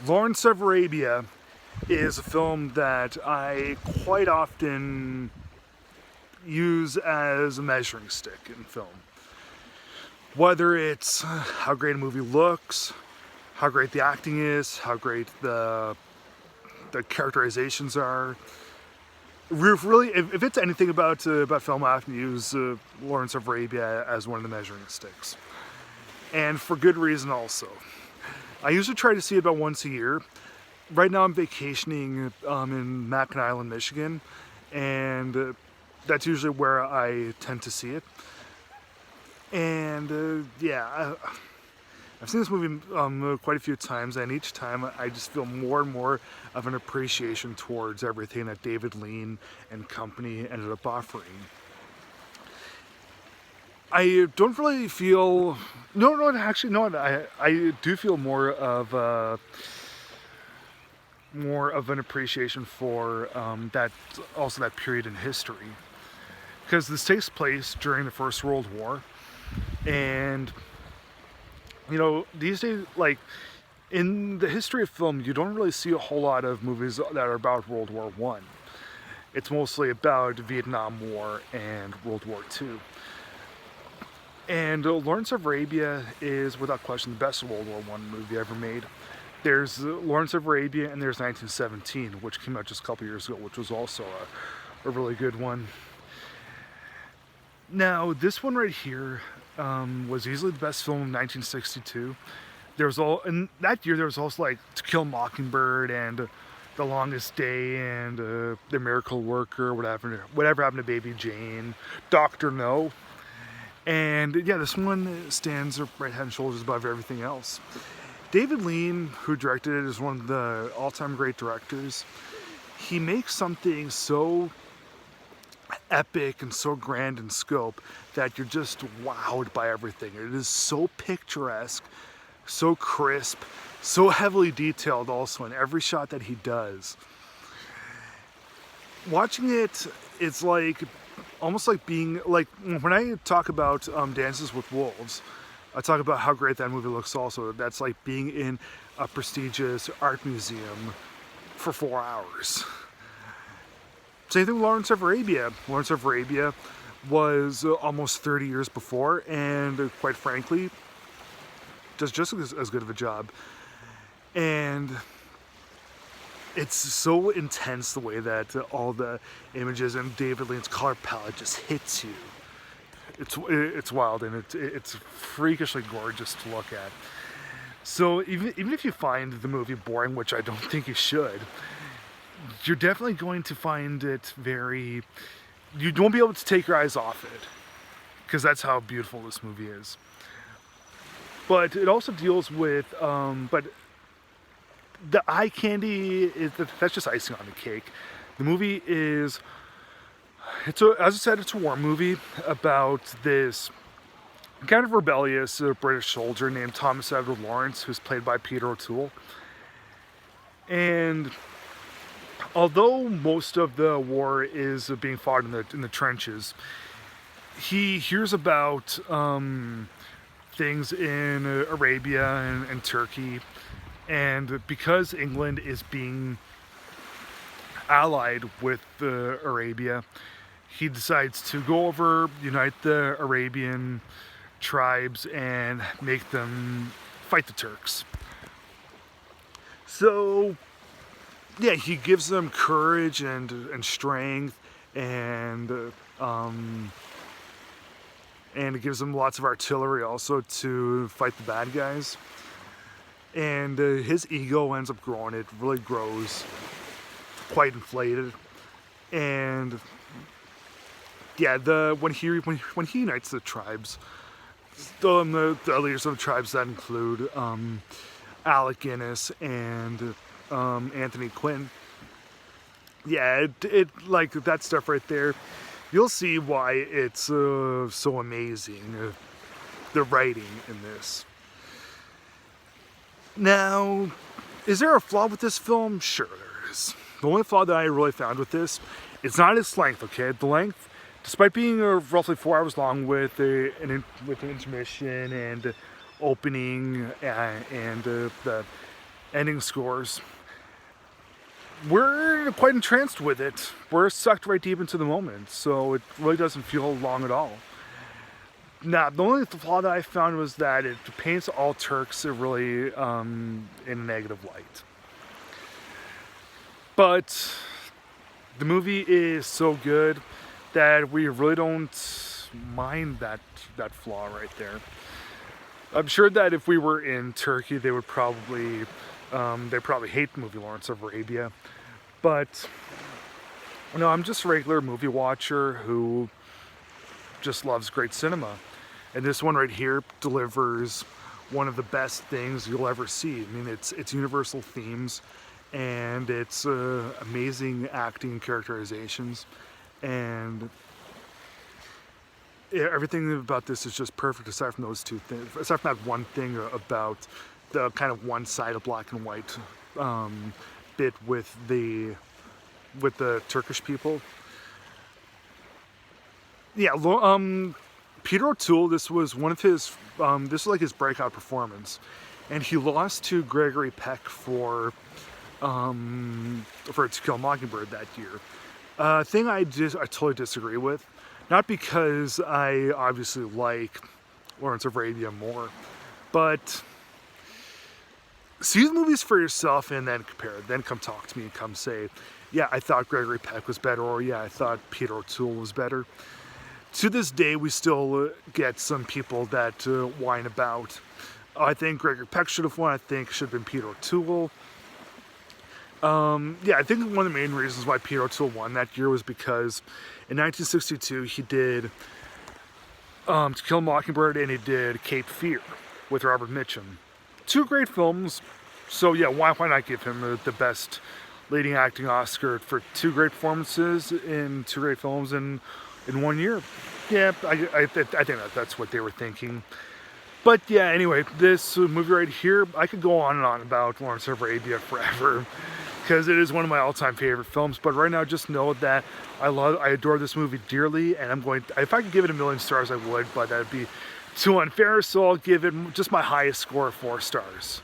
Lawrence of Arabia is a film that I quite often use as a measuring stick in film. Whether it's how great a movie looks, how great the acting is, how great the characterizations are. Really, if it's anything about film, I often use Lawrence of Arabia as one of the measuring sticks, and for good reason also. I usually try to see it about once a year. Right now I'm vacationing in Mackinac Island, Michigan, and that's usually where I tend to see it. And I've seen this movie quite a few times, and each time I just feel more and more of an appreciation towards everything that David Lean and company ended up offering. I don't really feel actually no. I do feel more of an appreciation for that period in history, because this takes place during the First World War, and these days, like in the history of film, you don't really see a whole lot of movies that are about World War One. It's mostly about Vietnam War and World War Two. And Lawrence of Arabia is, without question, the best World War One movie ever made. There's Lawrence of Arabia, and there's 1917, which came out just a couple years ago, which was also a really good one. Now, this one right here was easily the best film of 1962. In that year, there was also like To Kill a Mockingbird and The Longest Day and The Miracle Worker, whatever happened to Baby Jane, Doctor No. And yeah, this one stands right head and shoulders above everything else. David Lean, who directed it, is one of the all-time great directors. He makes something so epic and so grand in scope that you're just wowed by everything. It is so picturesque, so crisp, so heavily detailed also in every shot that he does. Watching it, it's like almost like being like when I talk about Dances with Wolves, I talk about how great that movie looks also. That's like being in a prestigious art museum for 4 hours. Same thing with Lawrence of Arabia. Lawrence of Arabia was almost 30 years before, and quite frankly, does just as good of a job. And it's so intense the way that all the images and David Lean's color palette just hits you. It's wild, and it's freakishly gorgeous to look at. So even if you find the movie boring, which I don't think you should, you're definitely going to find it you won't be able to take your eyes off it, because that's how beautiful this movie is. But it also deals with, but the eye candy, that's just icing on the cake. The movie is, as I said, it's a war movie about this kind of rebellious British soldier named Thomas Edward Lawrence, who's played by Peter O'Toole. And although most of the war is being fought in the trenches, he hears about things in Arabia and Turkey, and because England is being allied with Arabia, he decides to go over, unite the Arabian tribes, and make them fight the Turks. So yeah, he gives them courage and strength, and it gives them lots of artillery also to fight the bad guys. And his ego ends up growing. It really grows quite inflated. And yeah, when he unites the tribes, the leaders of the tribes that include Alec Guinness and Anthony Quinn. Yeah, it like that stuff right there. You'll see why it's so amazing. The writing in this. Now, is there a flaw with this film? Sure there is. The only flaw that I really found with this, it's not its length, okay? The length, despite being roughly 4 hours long with an intermission and opening and ending scores, we're quite entranced with it. We're sucked right deep into the moment, so it really doesn't feel long at all. Now, the only flaw that I found was that it paints all Turks really in a negative light. But the movie is so good that we really don't mind that flaw right there. I'm sure that if we were in Turkey, they would probably hate the movie Lawrence of Arabia. But no, I'm just a regular movie watcher who just loves great cinema. And this one right here delivers one of the best things you'll ever see. I mean, it's universal themes, and it's amazing acting and characterizations, and everything about this is just perfect aside from those two things. Aside from that one thing about the kind of one-sided black and white bit with the Turkish people. Yeah, Peter OToole, this was one of his, this was like his breakout performance, and he lost to Gregory Peck for To Kill a Mockingbird that year. Thing I totally disagree with, not because I obviously like Lawrence of Arabia more, but see the movies for yourself and then compare. Then come talk to me and come say, yeah, I thought Gregory Peck was better, or yeah, I thought Peter OToole was better. To this day, we still get some people that whine about, oh, I think Gregory Peck should have won, I think it should have been Peter OToole. Yeah, I think one of the main reasons why Peter OToole won that year was because in 1962 he did To Kill a Mockingbird and he did Cape Fear with Robert Mitchum. Two great films, so yeah, why not give him the best leading acting Oscar for two great performances in two great films in 1 year? Yeah, I think that's what they were thinking. But yeah, anyway, this movie right here, I could go on and on about Lawrence of Arabia forever, because it is one of my all-time favorite films. But right now, just know that I adore this movie dearly, and if I could give it 1,000,000 stars, I would, but that'd be too unfair, so I'll give it just my highest score of 4 stars.